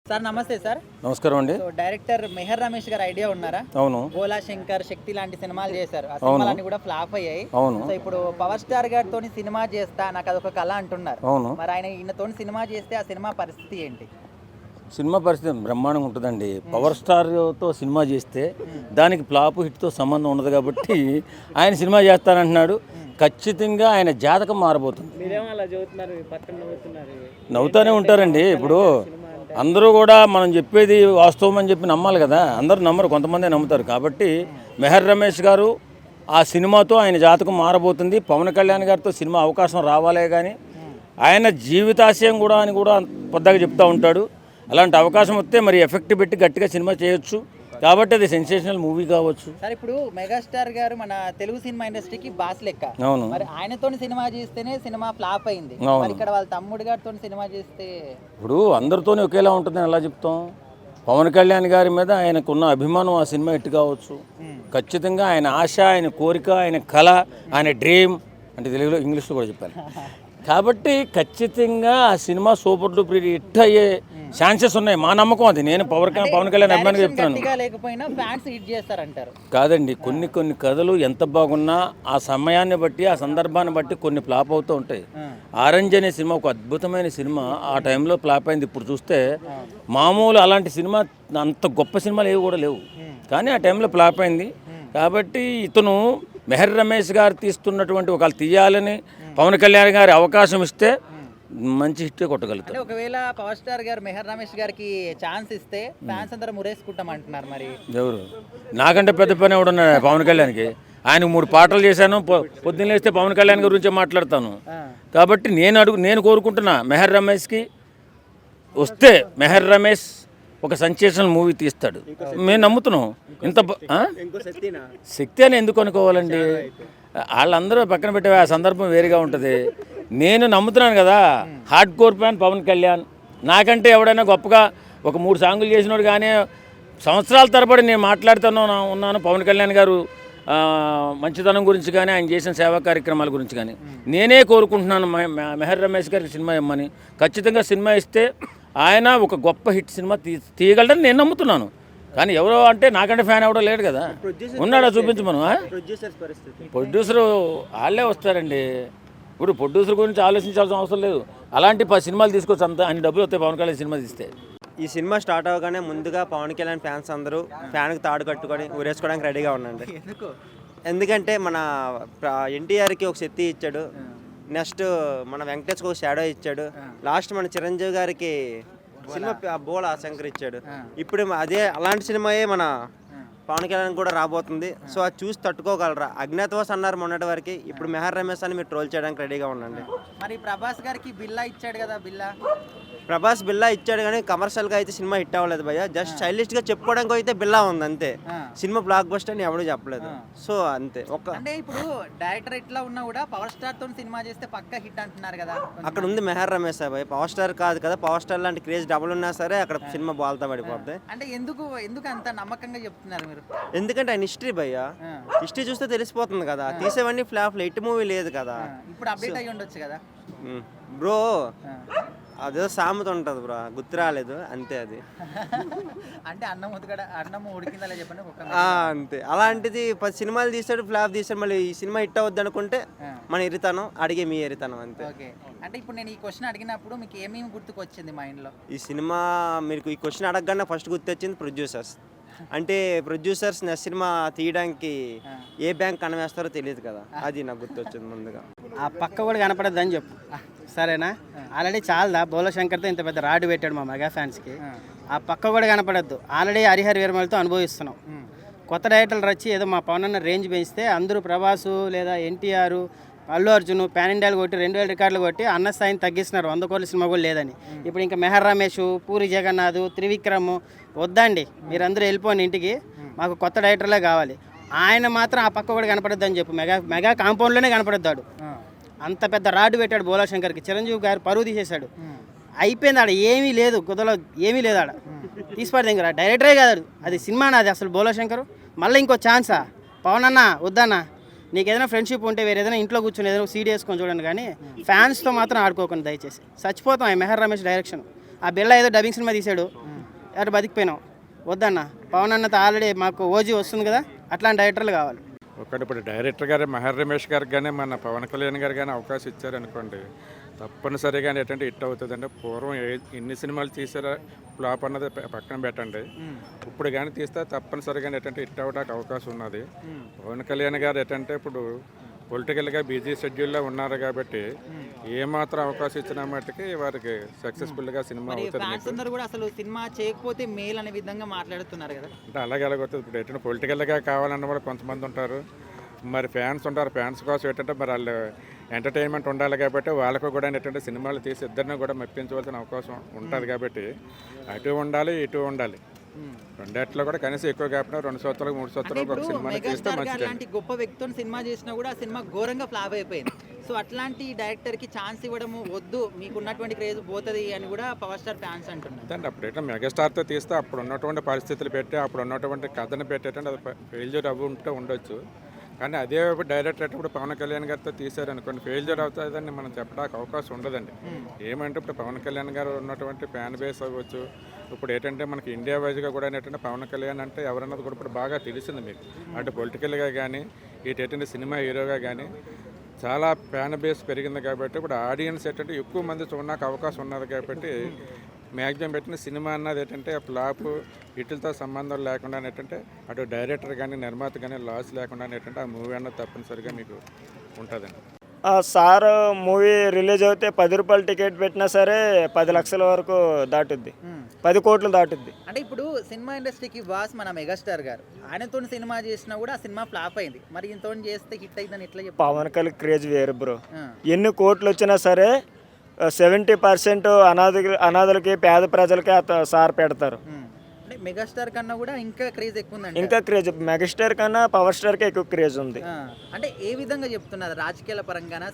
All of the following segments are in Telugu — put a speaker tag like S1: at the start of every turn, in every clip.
S1: సార్ నమస్తే సార్.
S2: నమస్కారం అండి.
S1: డైరెక్టర్ మెహర్ రమేష్ గారు ఐడియా ఉన్నారా?
S2: అవును.
S1: గోలా శంకర్, శక్తి లాంటి సినిమాలు చేశారు. ఆ సినిమాలన్నీ కూడా ఫ్లాప్ అయ్యాయి.
S2: అవును.
S1: సో ఇప్పుడు పవర్ స్టార్ గారితో సినిమా చేస్తా, నాకు అదొక కళ అంటున్నారు.
S2: అవును.
S1: మరి ఈయనతో సినిమా చేస్తే ఆ సినిమా పరిస్థితి ఏంటి?
S2: సినిమా పరిస్థితి బ్రహ్మాండంగా ఉంటుందండి. పవర్ స్టార్తో సినిమా చేస్తే దానికి ఫ్లాప్ హిట్తో సంబంధం ఉండదు కాబట్టి ఆయన సినిమా చేస్తానంటున్నాడు. ఖచ్చితంగా ఆయన జాతకం మారబోతుంది. నవ్వుతూనే ఉంటారండి. ఇప్పుడు అందరూ కూడా మనం చెప్పేది వాస్తవం అని చెప్పి నమ్మాలి కదా. అందరూ నమ్మరు, కొంతమంది నమ్ముతారు. కాబట్టి మెహర్ రమేష్ గారు ఆ సినిమాతో ఆయన జాతకం మారబోతుంది. పవన్ కళ్యాణ్ గారితో సినిమా అవకాశం రావాలే కానీ ఆయన జీవితాశయం కూడా అని కూడా పెద్దగా చెప్తూ ఉంటాడు. అలాంటి అవకాశం వస్తే మరి ఎఫెక్ట్ పెట్టి గట్టిగా సినిమా చేయొచ్చు. కాబట్టి అది సెన్సేషనల్ మూవీ కావచ్చు.
S1: సార్ ఇప్పుడు మెగాస్టార్ గారు మన తెలుగు సినిమా ఇండస్ట్రీకి బాస్ లెక్క.
S2: అవును.
S1: మరి ఆయనతో సినిమా చేస్తేనే సినిమా ఫ్లాప్ అయింది. మరి ఇక్కడ వాళ్ళ తమ్ముడు గారితో సినిమా చేస్తే
S2: ఇప్పుడు అందరితోనే ఒకేలా ఉంటుందని ఎలా చెప్తాం? పవన్ కళ్యాణ్ గారి మీద ఆయనకున్న అభిమానం ఆ సినిమా హిట్ కావచ్చు. ఖచ్చితంగా ఆయన ఆశ, ఆయన కోరిక, ఆయన కళ, ఆయన డ్రీమ్ అంటే తెలుగులో ఇంగ్లీష్లో కూడా చెప్పాను. కాబట్టి ఖచ్చితంగా ఆ సినిమా సూపర్ డూపర్ హిట్ అయ్యే ఛాన్సెస్ ఉన్నాయి. మా నమ్మకం అది. నేను పవన్ కళ్యాణ్ అభిమానిగా చెప్తున్నాను. కాదండి, కొన్ని కథలు ఎంత బాగున్నా ఆ సమయాన్ని బట్టి, ఆ సందర్భాన్ని బట్టి కొన్ని ఫ్లాప్ అవుతూ ఉంటాయి. ఆరెంజ్ అనే సినిమా ఒక అద్భుతమైన సినిమా, ఆ టైంలో ఫ్లాప్ అయింది. ఇప్పుడు చూస్తే మామూలు అలాంటి సినిమా, అంత గొప్ప సినిమాలు ఏవి కూడా లేవు, కానీ ఆ టైంలో ఫ్లాప్ అయింది. కాబట్టి ఇతను మెహర్ రమేష్ గారు తీస్తున్నటువంటి ఒకళ్ళు తీయాలని పవన్ కళ్యాణ్ గారి అవకాశం ఇస్తే మంచి హిట్ కొట్టగలుగుతారు.
S1: ఒకవేళ పవర్ స్టార్ గారు మెహర్ రమేష్ గారికి ఛాన్స్ ఇస్తే ఫ్యాన్స్ అందరూ మురేసుకుంటాం అంటున్నారు. మరి
S2: ఎవరు? నాకంటే పెద్ద పని ఎవడున్నాడు పవన్ కళ్యాణ్కి? ఆయనకు 3 పాటలు చేశాను. పొద్దున్న లేస్తే పవన్ కళ్యాణ్ గురించి మాట్లాడతాను. కాబట్టి నేను కోరుకుంటున్నా మెహర్ రమేష్కి వస్తే మెహర్ రమేష్ ఒక సెన్సేషనల్ మూవీ తీస్తాడు. మేము నమ్ముతున్నాం. ఇంత శక్తి అని ఎందుకు అనుకోవాలండి? వాళ్ళందరూ పక్కన పెట్టే ఆ సందర్భం వేరుగా ఉంటుంది. నేను నమ్ముతున్నాను కదా, hard core fan Pawan Kalyan. నాకంటే ఎవడైనా గొప్పగా ఒక 3 సాంగులు చేసినోడు కానీ సంవత్సరాల తరబడి నేను ఉన్నాను పవన్ కళ్యాణ్ గారు మంచితనం గురించి కానీ, ఆయన చేసిన సేవా కార్యక్రమాల గురించి కానీ. నేనే కోరుకుంటున్నాను మెహర్ రమేష్ గారికి సినిమా ఇమ్మని. ఖచ్చితంగా సినిమా ఇస్తే ఆయన ఒక గొప్ప హిట్ సినిమా తీయగలడని నేను నమ్ముతున్నాను. కానీ ఎవరో అంటే నాకంటే ఫ్యాన్ ఎవడో లేడు కదా. ఉన్నాడా చూపించమను. ప్రొడ్యూసరు వాళ్ళే వస్తారండి. ఇప్పుడు ప్రొడ్యూసర్ గురించి ఆలోచించాల్సిన అవసరం లేదు. అలాంటి 10 సినిమాలు తీసుకోవచ్చు, అంత అన్ని డబ్బులు వస్తాయి పవన్ కళ్యాణ్ సినిమా తీస్తే.
S3: ఈ సినిమా స్టార్ట్ అవ్వగానే ముందుగా పవన్ కళ్యాణ్ ఫ్యాన్స్ అందరూ ఫ్యాన్కి తాడు కట్టుకొని ఊరేసుకోవడానికి రెడీగా ఉండండి. ఎందుకంటే మన ఎన్టీఆర్కి ఒక శక్తి ఇచ్చాడు, నెక్స్ట్ మన వెంకటేష్కి ఒక షాడో ఇచ్చాడు, లాస్ట్ మన చిరంజీవి గారికి సినిమా బోలా శంకర్ ఇచ్చాడు. ఇప్పుడు అదే అలాంటి సినిమాయే మన పవన్ కళ్యాణ్ కూడా రాబోతుంది. సో అది చూసి తట్టుకోగలరా? అజ్ఞాతవాస్ అన్నారు మొన్నటి వరకు, ఇప్పుడు మెహర్ రమేష్ అని మీరు ట్రోల్ చేయడానికి రెడీగా ఉండండి.
S1: మరి ప్రభాస్ గారికి బిల్లా ఇచ్చాడు కదా.
S3: ప్రభాస్ బిల్లా ఇచ్చాడు కానీ కమర్షియల్గా అయితే సినిమా హిట్ అవ్వలేదు భయ్య. జస్ట్ స్టైలిష్గా చెప్పుకోవడానికి అయితే బిల్లా ఉంది అంతే. సినిమా బ్లాక్ బస్టర్ అని ఎవరు చెప్పలేదు. సో అంతే.
S1: అంటే ఇప్పుడు డైరెక్టర్ ఇట్లా ఉన్నా కూడా పవర్ స్టార్ తో సినిమా చేస్తే పక్కా హిట్ అంటున్నారు కదా.
S3: అక్కడ ఉంది మెహర్ రమేష్ భయ్య, పవర్ స్టార్ కాదు కదా. పవర్ స్టార్ లాంటి క్రేజ్ డబుల్ ఉన్నా సరే అక్కడ సినిమా బాల్తా పడిపోద్ది.
S1: అంటే ఎందుకు అంత నమ్మకంగా చెప్తున్నారు మీరు?
S3: ఎందుకంటే ఆయన హిస్టరీ భయ్య, హిస్టరీ చూస్తే తెలిసిపోతుంది కదా. తీసేవన్నీ ఫ్లాప్, హిట్ మూవీ లేదు కదా.
S1: ఇప్పుడు అప్డేట్ అయ్యి ఉండొచ్చు కదా
S3: బ్రో. అదేదో సామెత ఉంటుంది బ్రో, గుర్తు రాలేదు అంతే. అది
S1: అంటే అన్నం ఉడికిందా చెప్పండి
S3: అంతే. అలాంటిది 10 సినిమాలు తీసాడు, ఫ్లాప్ తీసాడు, మళ్ళీ ఈ సినిమా హిట్ అవద్దు అనుకుంటే మన ఎరితనం అడిగే మీ ఎరితనం అంతే.
S1: అంటే ఇప్పుడు నేను ఈ క్వశ్చన్ అడిగినప్పుడు మీకు ఏమేమి గుర్తుకు వచ్చింది మైండ్లో?
S3: ఈ సినిమా మీకు ఈ క్వశ్చన్ అడగగానే ఫస్ట్ గుర్తొచ్చింది ప్రొడ్యూసర్స్. అంటే ప్రొడ్యూసర్స్ నెక్స్ట్ సినిమా తీయడానికి ఏ బ్యాంక్ కనవేస్తారో తెలియదు కదా, అది నాకు గుర్తొచ్చింది ముందుగా.
S4: ఆ పక్క కూడా కనపడద్దు అని చెప్పు, సరేనా? ఆల్రెడీ చాలదా బోలా శంకర్తో ఇంత పెద్ద రాడ్ పెట్టాడు మా మెగా ఫ్యాన్స్కి. ఆ పక్క కూడా కనపడద్దు. ఆల్రెడీ హరిహర వీరమలతో అనుభవిస్తున్నాం. కొత్త డైరెక్టర్లు వచ్చి ఏదో మా పవన్ అన్న రేంజ్ పెంచితే అందరూ ప్రభాసు లేదా ఎన్టీఆర్, అల్లు అర్జున్ పాన్ ఇండియాలు కొట్టి 2000 రికార్డులు కొట్టి అన్న స్థాయిని తగ్గిస్తున్నారు. 100 కోట్ల సినిమా కూడా లేదని. ఇప్పుడు ఇంకా మెహర్ రమేష్, పూరి జగన్నాథ్, త్రివిక్రమ్ వద్దండి, మీరందరూ వెళ్ళిపోండి ఇంటికి, మాకు కొత్త డైరెక్టర్లే కావాలి. ఆయన మాత్రం ఆ పక్క కూడా కనపడద్దు అని చెప్పు. మెగా కాంపౌండ్లోనే కనపడద్దాడు. అంత పెద్ద రాడ్డు పెట్టాడు బోలా శంకర్కి. చిరంజీవి గారు పరువు తీసేశాడు. అయిపోయింది ఆడ, ఏమీ లేదు కుదలో, ఏమీ లేదు ఆడ. తీసిపడి దగ్గర డైరెక్టరే కాదు, అది సినిమా నాది అసలు బోలా శంకర్. మళ్ళీ ఇంకో ఛాన్సా? పవన్ అన్న వద్దన్నా, నీకు ఏదైనా ఫ్రెండ్షిప్ ఉంటే వేరే ఏదైనా ఇంట్లో కూర్చొని ఏదైనా సీడీ వేసుకొని చూడండి, కానీ ఫ్యాన్స్తో మాత్రం ఆడుకోకండి దయచేసి. చచ్చిపోతాం ఆ మెహర్ రమేష్ డైరెక్షన్. ఆ బిళ్ళ ఏదో డబ్బింగ్ సినిమా తీశాడు, అటు బతికిపోయినాం. వద్దన్న, పవన్ అన్నతో ఆల్రెడీ మాకు ఓజీ వస్తుంది కదా, అట్లాంటి డైరెక్టర్లు కావాలి.
S5: ఒకటి ఇప్పుడు డైరెక్టర్ గారు మెహర్ రమేష్ గారికి కానీ మన పవన్ కళ్యాణ్ గారు కానీ అవకాశం ఇచ్చారనుకోండి, తప్పనిసరిగా ఏంటంటే హిట్ అవుతుంది. అంటే పూర్వం ఎన్ని సినిమాలు తీసారో ఫ్లాప్ అన్నది పక్కన పెట్టండి, ఇప్పుడు కానీ తీస్తే తప్పనిసరిగా ఏంటంటే హిట్ అవ్వడానికి అవకాశం ఉన్నది. పవన్ కళ్యాణ్ గారు ఏంటంటే ఇప్పుడు పొలిటికల్గా బిజీ షెడ్యూల్లో ఉన్నారు కాబట్టి ఏమాత్రం అవకాశం ఇచ్చిన మట్టుకి వారికి సక్సెస్ఫుల్గా సినిమా అవుతుంది.
S1: ఫ్యాన్స్ అందరూ కూడా అసలు సినిమా చేయకపోతే మేల్ అనే విధంగా మాట్లాడుతున్నారు కదా.
S5: అంటే అలాగే అలాగవుతుంది. ఇప్పుడు ఏంటంటే పొలిటికల్గా కావాలన్న వాళ్ళు కొంతమంది ఉంటారు, మరి ఫ్యాన్స్ ఉంటారు. ఫ్యాన్స్ కోసం ఏంటంటే మరి వాళ్ళు ఎంటర్టైన్మెంట్ ఉండాలి కాబట్టి వాళ్ళకు కూడా ఏంటంటే సినిమాలు తీసి ఇద్దరిని కూడా మెప్పించవలసిన అవకాశం ఉంటుంది కాబట్టి అటు ఉండాలి ఇటు ఉండాలి. రెండేట్లో కూడా కనీసం ఎక్కువ కాకుండా 2 సంవత్సరాలు 3 సంవత్సరాలు ఒక సినిమా తీస్తే
S1: మెగాస్టార్
S5: మంచిది.
S1: అలాంటి గొప్ప వ్యక్తితో సినిమా చేసినా కూడా ఆ సినిమా ఘోరంగా ఫ్లాప్ అయిపోయింది. సో అట్లాంటి డైరెక్టర్ కి ఛాన్స్ ఇవ్వడము వద్దు, మీకు ఉన్నటువంటి క్రేజ్ పోతుంది అని కూడా పవర్ స్టార్ ఫ్యాన్స్ అంటున్నారు.
S5: అంటే అప్పుడు ఏంటంటే మెగాస్టార్తో తీస్తే అప్పుడు ఉన్నటువంటి పరిస్థితులు పెట్టి అప్పుడు ఉన్నటువంటి కథను పెట్టేటంటే అది ఫెయిల్యూర్ అవ్వుంటే ఉండొచ్చు. కానీ అదే డైరెక్టర్ ఇప్పుడు పవన్ కళ్యాణ్ గారితో తీశారనుకోండి, ఫెయిల్యూర్ అవుతుందని మనం చెప్పడానికి అవకాశం ఉండదండి. ఏమంటే ఇప్పుడు పవన్ కళ్యాణ్ గారు ఉన్నటువంటి ఫ్యాన్ బేస్ అవ్వచ్చు, ఇప్పుడు ఏంటంటే మనకి ఇండియా వైజ్గా కూడా ఏంటంటే పవన్ కళ్యాణ్ అంటే ఎవరన్నది కూడా ఇప్పుడు బాగా తెలిసింది మీకు. అటు పొలిటికల్గా కానీ ఇటు ఏంటంటే సినిమా హీరోగా కానీ చాలా ఫ్యాన్ బేస్ పెరిగింది కాబట్టి ఇప్పుడు ఆడియన్స్ ఏంటంటే ఎక్కువ మంది చూడడానికి అవకాశం ఉన్నది కాబట్టి మ్యాక్సిమం పెట్టిన సినిమా అన్నది ఏంటంటే ఫ్లాప్ వీటితో సంబంధం లేకుండా ఏంటంటే అటు డైరెక్టర్ కానీ నిర్మాత కానీ లాస్ లేకుండా ఏంటంటే ఆ మూవీ అన్నది తప్పనిసరిగా మీకు ఉంటుందండి.
S6: సార్ మూవీ రిలీజ్ అయితే 10 రూపాయలు టికెట్ పెట్టినా సరే 10 లక్షల వరకు దాటుద్ది, 10 కోట్లు దాటుద్ది.
S1: అంటే ఇప్పుడు సినిమా ఇండస్ట్రీకి బాస్ మన మెగాస్టార్ గారు, ఆయనతో సినిమా చేసినా కూడా ఆ సినిమా ఫ్లాప్ అయింది. మరి ఈయనతో చేస్తే హిట్ అయిందని ఎట్లా చెప్పారు?
S6: పవన్ కళ్యాణ్ క్రేజ్ వేరు బ్రో. ఎన్ని కోట్లు వచ్చినా సరే 70% అనాథలకి పేద ప్రజలకి సార్ పెడతారు.
S1: అంటే మెగాస్టార్ కన్నా కూడా ఇంకా క్రేజ్ ఎక్కువ ఉందండి.
S6: ఇంకా క్రేజ్ మెగాస్టార్ కన్నా పవర్ స్టార్కి ఎక్కువ క్రేజ్ ఉంది.
S1: అంటే ఏ విధంగా చెప్తున్నారు? రాజకీయాల పరంగానా,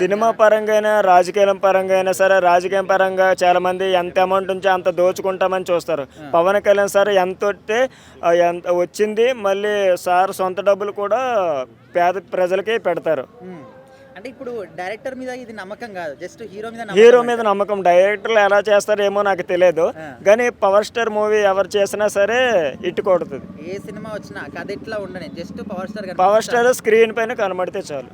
S6: సినిమా పరంగా అయినా రాజకీయం పరంగా అయినా సరే, రాజకీయం పరంగా చాలా మంది ఎంత అమౌంట్ ఉంటే అంత దోచుకుంటామని చూస్తారు. పవన్ కళ్యాణ్ సార్ ఎంత వస్తే ఎంత వచ్చింది, మళ్ళీ సార్ సొంత డబ్బులు కూడా పేద ప్రజలకే పెడతారు.
S1: అంటే ఇప్పుడు డైరెక్టర్ మీద ఇది నమ్మకం కాదు, జస్ట్
S6: హీరో మీద నమ్మకం. డైరెక్టర్లు ఎలా చేస్తారేమో నాకు తెలియదు, కానీ పవర్ స్టార్ మూవీ ఎవరు చేసినా సరే ఇట్టు కొడుతుంది.
S1: ఏ సినిమా వచ్చినా కథ ఎట్లా ఉండని, జస్ట్
S6: పవర్ స్టార్ స్క్రీన్ పైన కనబడితే చాలు.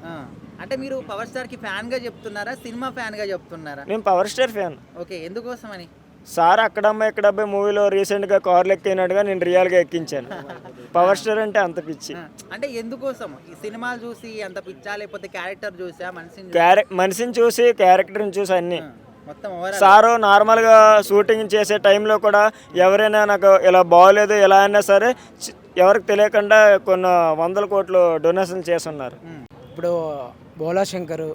S1: అంటే మీరు పవర్ స్టార్ కి ఫ్యాన్ గా చెప్తున్నారా, సినిమా ఫ్యాన్ గా చెప్తున్నారా?
S6: నేను పవర్ స్టార్ ఫ్యాన్.
S1: ఓకే, ఎందుకోసం అని?
S6: సార్ అక్కడమ్మ ఇక్కడబ్బాయి మూవీలో రీసెంట్గా కార్లు ఎక్కినట్టుగా నేను రియల్గా ఎక్కించాను. పవర్ స్టార్ అంటే అంత పిచ్చి.
S1: అంటే ఎందుకోసం? ఈ సినిమాలు చూసి అంత పిచ్చా, లేకపోతే క్యారెక్టర్ చూసా,
S6: మనిషిని చూసి క్యారెక్టర్ని చూసి అన్ని
S1: మొత్తం?
S6: సారు నార్మల్గా షూటింగ్ చేసే టైంలో కూడా ఎవరైనా నాకు ఇలా బాగోలేదు ఎలా అయినా సరే ఎవరికి తెలియకుండా కొన్ని 100 కోట్లు డొనేషన్ చేస్తున్నారు.
S7: ఇప్పుడు బోలా శంకర్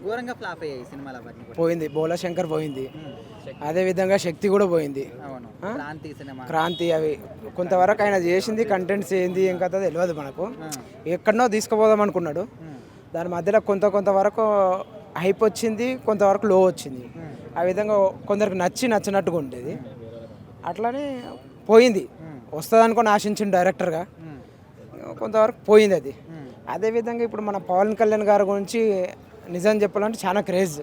S1: ఘోరంగా ఫ్లాప్ అయ్యాయి సినిమాలు,
S7: పోయింది. బోలా శంకర్ పోయింది, అదే విధంగా శక్తి కూడా పోయింది. క్రాంతి అవి కొంతవరకు ఆయన చేసింది కంటెంట్స్ ఏంది ఏం కదా తెలియదు మనకు. ఎక్కడనో తీసుకుపోదాం అనుకున్నాడు, దాని మధ్యలో కొంతవరకు హైప్ వచ్చింది, కొంతవరకు లో వచ్చింది. ఆ విధంగా కొందరికి నచ్చినట్టుగా ఉండేది, అట్లానే పోయింది. వస్తుంది అనుకొని ఆశించింది డైరెక్టర్గా, కొంతవరకు పోయింది అది. అదేవిధంగా ఇప్పుడు మన పవన్ కళ్యాణ్ గారి గురించి నిజం చెప్పాలంటే చాలా క్రేజ్.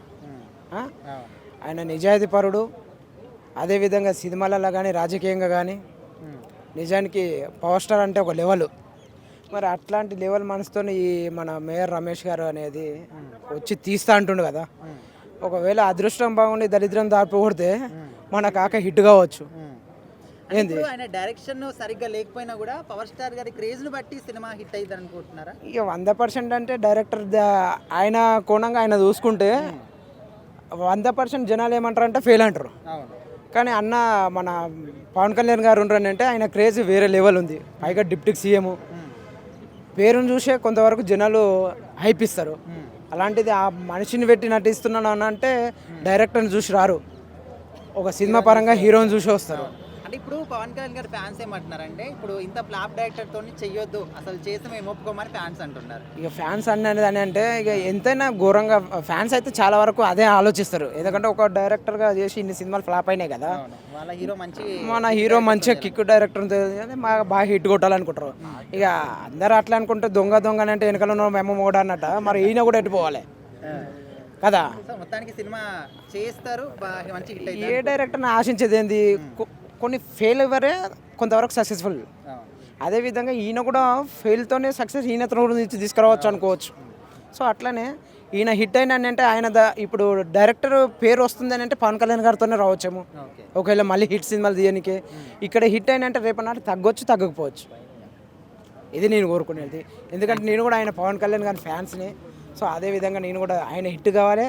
S7: ఆయన నిజాయితీ పరుడు, అదేవిధంగా సినిమాలలో కానీ రాజకీయంగా కానీ నిజానికి పవర్ స్టార్ అంటే ఒక లెవెల్. మరి అట్లాంటి లెవెల్ మనసుతో ఈ మన మేయర్ రమేష్ గారు అనేది వచ్చి తీస్తా అంటుండు కదా. ఒకవేళ అదృష్టం బాగుండి దరిద్రం దాటిపోతే మన కాక హిట్ కావచ్చు.
S1: ఏంది ఆయన డైరెక్షన్ సరిగ్గా లేకపోయినా కూడా పవర్ స్టార్ గారి క్రేజ్ ను బట్టి సినిమా హిట్ అయ్యింది అనుకుంటున్నారా?
S7: ఇక 100% అంటే డైరెక్టర్ ఆయన కోణంగా ఆయన చూసుకుంటే 100% జనాలు ఏమంటారంటే ఫెయిల్ అంటారు. కానీ అన్న మన పవన్ కళ్యాణ్ గారు ఉన్నారంటే ఆయన క్రేజ్ వేరే లెవెల్ ఉంది. పైగా డిప్యూటీ సీఎం పేరును చూసే కొంతవరకు జనాలు హైప్ ఇస్తారు. అలాంటిది ఆ మనిషిని పెట్టి నటిస్తున్నాను అని అంటే డైరెక్టర్ని చూసి రారు, ఒక సినిమా పరంగా హీరోని చూసి వస్తారు.
S1: అంటే ఇప్పుడు పవన్ కళ్యాణ్ గారు ఫ్యాన్స్ ఏమంటున్నారంటే ఇప్పుడు ఇంత ఫ్లాప్ డైరెక్టర్ తోని చెయ్యొద్దు, అసలు చేస్తే మేము ఒప్పుకోమని ఫ్యాన్స్ అంటున్నారు.
S7: ఇక ఫ్యాన్స్ అనేది అని అంటే ఇక ఎంతైనా ఘోరంగా ఫ్యాన్స్ అయితే చాలా వరకు అదే ఆలోచిస్తారు. ఎందుకంటే ఒక డైరెక్టర్గా చేసి ఇన్ని సినిమాలు ఫ్లాప్ అయినాయి కదా, మన హీరో మంచిగా కిక్ డైరెక్టర్ బాగా హిట్ కొట్టాలనుకుంటారు. ఇక అందరూ అట్లా అనుకుంటే దొంగ అంటే వెనకాల మేము మోడ అన్నట్ట, మరి ఈయన కూడా ఎట్టుపోవాలి కదా.
S1: మొత్తానికి సినిమా చేస్తారు, మంచి హిట్.
S7: ఏ డైరెక్టర్ని ఆశించేది ఏంది, కొన్ని ఫెయిల్ ఎవరే కొంతవరకు సక్సెస్ఫుల్. అదేవిధంగా ఈయన కూడా ఫెయిల్తోనే సక్సెస్ ఈయన నుంచి తీసుకురావచ్చు అనుకోవచ్చు. సో అట్లనే ఈయన హిట్ అయిన అంటే ఆయన ఇప్పుడు డైరెక్టర్ పేరు వస్తుందని అంటే పవన్ కళ్యాణ్ గారితోనే రావచ్చేమో, ఒకవేళ మళ్ళీ హిట్ సినిమాలు తీయనికే. ఇక్కడ హిట్ అయిన అంటే రేపటి తగ్గొచ్చు తగ్గకపోవచ్చు. ఇది నేను కోరుకునేది, ఎందుకంటే నేను కూడా ఆయన పవన్ కళ్యాణ్ గారి ఫ్యాన్స్ని. సో అదేవిధంగా నేను కూడా ఆయన హిట్ కావాలి,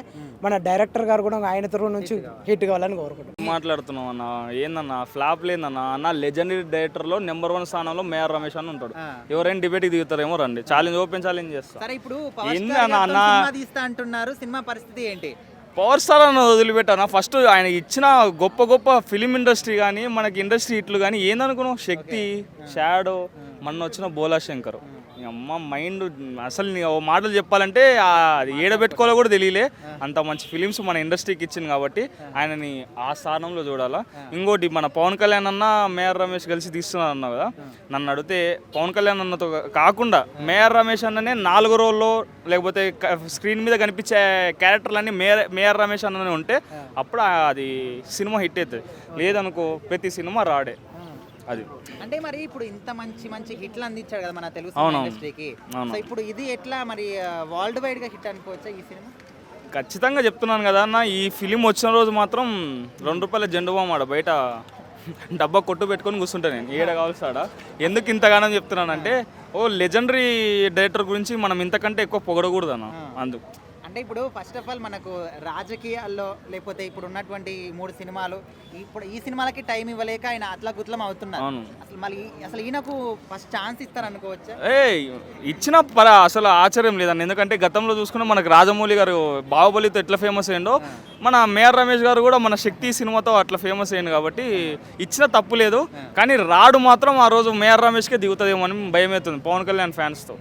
S7: మన డైరెక్టర్ గారు కూడా ఆయన తరఫు నుంచి హిట్ కావాలని కోరుకుంటున్నాను.
S8: మాట్లాడుతున్నాం అన్న, ఏందన్నా ఫ్లాప్ లేదన్నా అన్న. లెజెండరీ డైరెక్టర్లో నెంబర్ 1 స్థానంలో మేయర్ రమేష్ అని ఉంటాడు. ఎవరైనా డిబేట్కి దిగుతారేమో రండి, ఛాలెంజ్ ఓపెన్ ఛాలెంజ్ చేస్తా.
S1: సరే, ఇప్పుడు పవర్ స్టార్ గారితో సినిమా తీస్తా అంటున్నారు, సినిమా పరిస్థితి ఏంటి?
S8: పవర్ స్టార్ అని వదిలిపెట్టానా, ఫస్ట్ ఆయన ఇచ్చిన గొప్ప గొప్ప ఫిలిం ఇండస్ట్రీ కానీ మనకి ఇండస్ట్రీ హిట్లు కానీ ఏందనుకున్నావు? శక్తి, షాడో, మొన్న వచ్చిన బోలా శంకర్. అమ్మ మైండ్ అసలు నీ ఓ మాటలు చెప్పాలంటే అది ఏడబెట్టుకోవాలో కూడా తెలియలే. అంత మంచి ఫిలిమ్స్ మన ఇండస్ట్రీకి ఇచ్చింది కాబట్టి ఆయనని ఆ స్థానంలో చూడాలా. ఇంకోటి మన పవన్ కళ్యాణ్ అన్న మేయర్ రమేష్ కలిసి తీస్తున్నారు అన్నావు కదా, నన్ను అడిగితే పవన్ కళ్యాణ్ అన్నతో కాకుండా మేయర్ రమేష్ అన్ననే 4 రోజుల్లో లేకపోతే స్క్రీన్ మీద కనిపించే క్యారెక్టర్లన్నీ మేయర్ రమేష్ అన్ననే ఉంటే అప్పుడు అది సినిమా హిట్ అవుతుంది. లేదనుకో ప్రతి సినిమా రాడే. అది
S1: అంటే మరి ఇప్పుడు ఇంత మంచి మంచి హిట్లు అందించాడు కదా మన తెలుగు ఇండస్ట్రీకి. సో ఇప్పుడు ఇది ఎట్లా మరి వరల్డ్ వైడ్ గా హిట్ అనుకోవచ్చా ఈ సినిమా?
S8: ఖచ్చితంగా చెప్తున్నాను కదా అన్న, ఈ ఫిలిం వచ్చిన రోజు మాత్రం ₹2 జెండు బామాడ బయట డబ్బా కొట్టు పెట్టుకొని కూర్చుంటా నేను, ఏడ కావాల్సాడా. ఎందుకు ఇంతగానో చెప్తున్నానంటే లెజెండరీ డైరెక్టర్ గురించి మనం ఇంతకంటే ఎక్కువ పొగడకూడదు అన్న. అందుకు
S1: అంటే ఇప్పుడు ఫస్ట్ ఆఫ్ ఆల్ మనకు రాజకీయాల్లో లేకపోతే ఇప్పుడు ఉన్నటువంటి 3 సినిమాలు ఇప్పుడు ఈ సినిమాలకి టైం ఇవ్వలేక ఆయన అట్లగుట్లం అవుతున్నారు. అసలు ఈయనకు ఫస్ట్ ఛాన్స్ ఇస్తారు అనుకోవచ్చా?
S8: ఇచ్చిన అసలు ఆశ్చర్యం లేదన్న. ఎందుకంటే గతంలో చూసుకున్న మనకు రాజమౌళి గారు బాహుబలితో ఎట్లా ఫేమస్ అయ్యిండో మన మేయర్ రమేష్ గారు కూడా మన శక్తి సినిమాతో అట్లా ఫేమస్ అయ్యింది కాబట్టి ఇచ్చిన తప్పు లేదు. కానీ రాడు మాత్రం ఆ రోజు మేయర్ రమేష్కే దిగుతుందేమో అని భయం అవుతుంది పవన్ కళ్యాణ్ ఫ్యాన్స్తో.